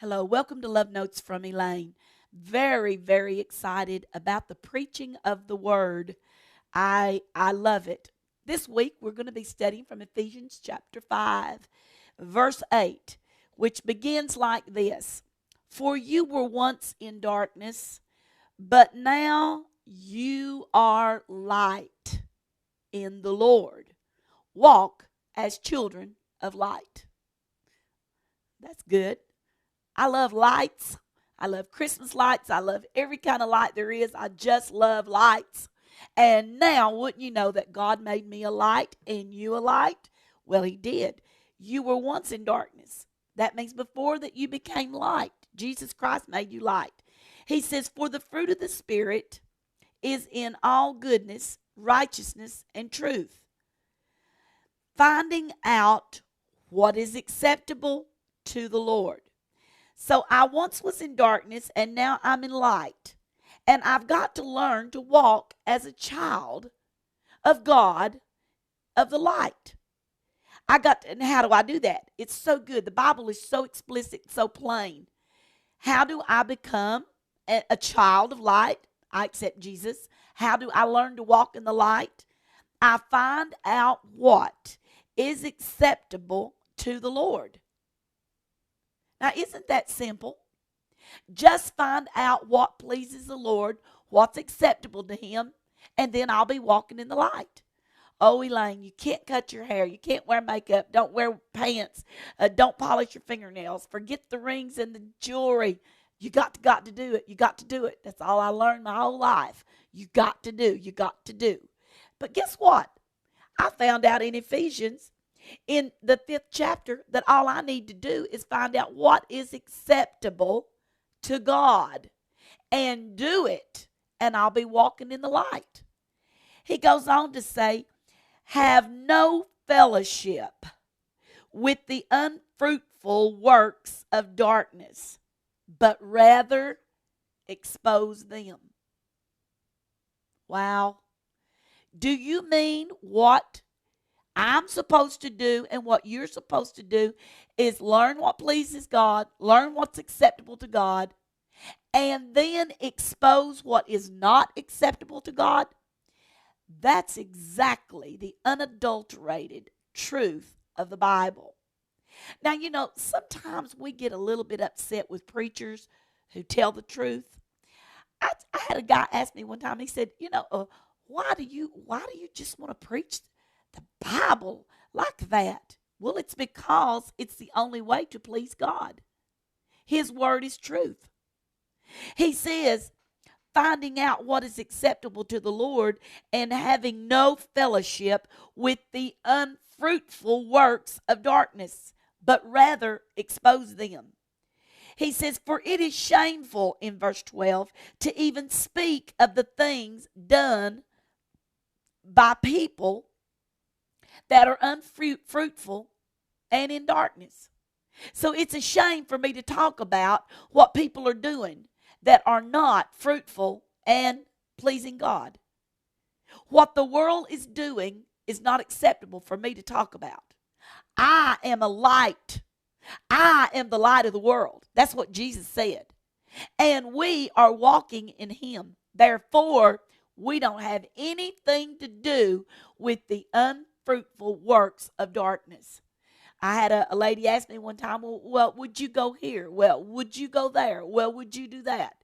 Hello, welcome to Love Notes from Elaine. Very, very excited about the preaching of the word. I love it. This week we're going to be studying from Ephesians chapter 5, verse 8, which begins like this. For you were once in darkness, but now you are light in the Lord. Walk as children of light. That's good. I love lights. I love Christmas lights. I love every kind of light there is. I just love lights. And now, wouldn't you know that God made me a light and you a light? Well, He did. You were once in darkness. That means before that you became light. Jesus Christ made you light. He says, for the fruit of the Spirit is in all goodness, righteousness, and truth. Finding out what is acceptable to the Lord. So I once was in darkness and now I'm in light. And I've got to learn to walk as a child of God, of the light. And how do I do that? It's so good. The Bible is so explicit, so plain. How do I become a child of light? I accept Jesus. How do I learn to walk in the light? I find out what is acceptable to the Lord. Now, isn't that simple? Just find out what pleases the Lord, what's acceptable to Him, and then I'll be walking in the light. Oh, Elaine, you can't cut your hair. You can't wear makeup. Don't wear pants. Don't polish your fingernails. Forget the rings and the jewelry. You got to do it. You got to do it. That's all I learned my whole life. You got to do. You got to do. But guess what? I found out in Ephesians in the 5th chapter that all I need to do is find out what is acceptable to God and do it, and I'll be walking in the light. He goes on to say, have no fellowship with the unfruitful works of darkness, but rather expose them. Wow. Do you mean what I'm supposed to do and what you're supposed to do is learn what pleases God, learn what's acceptable to God, and then expose what is not acceptable to God? That's exactly the unadulterated truth of the Bible. Now, sometimes we get a little bit upset with preachers who tell the truth. I had a guy ask me one time, he said, why do you just want to preach the Bible like that? Well, it's because it's the only way to please God. His word is truth. He says, finding out what is acceptable to the Lord and having no fellowship with the unfruitful works of darkness, but rather expose them. He says, for it is shameful, in verse 12, to even speak of the things done by people that are unfruitful and in darkness. So it's a shame for me to talk about what people are doing that are not fruitful and pleasing God. What the world is doing is not acceptable for me to talk about. I am a light. I am the light of the world. That's what Jesus said. And we are walking in Him. Therefore, we don't have anything to do with the unfruitful works of darkness. I had a lady ask me one time, well, would you go here? Well, would you go there? Well, would you do that?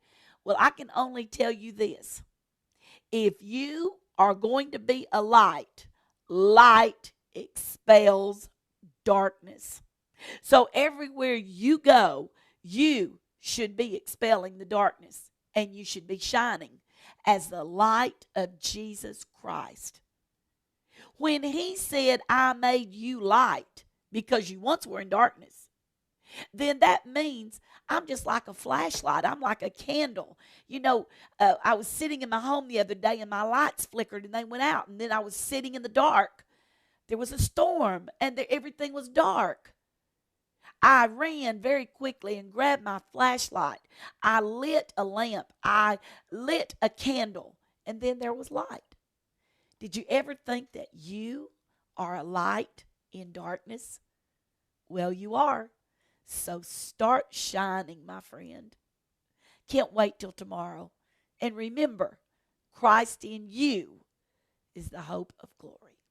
Well, I can only tell you this. If you are going to be a light, light expels darkness. So everywhere you go, you should be expelling the darkness, and you should be shining as the light of Jesus Christ. When He said, I made you light because you once were in darkness, then that means I'm just like a flashlight. I'm like a candle. I was sitting in my home the other day and my lights flickered and they went out. And then I was sitting in the dark. There was a storm and everything was dark. I ran very quickly and grabbed my flashlight. I lit a lamp. I lit a candle. And then there was light. Did you ever think that you are a light in darkness? Well, you are. So start shining, my friend. Can't wait till tomorrow. And remember, Christ in you is the hope of glory.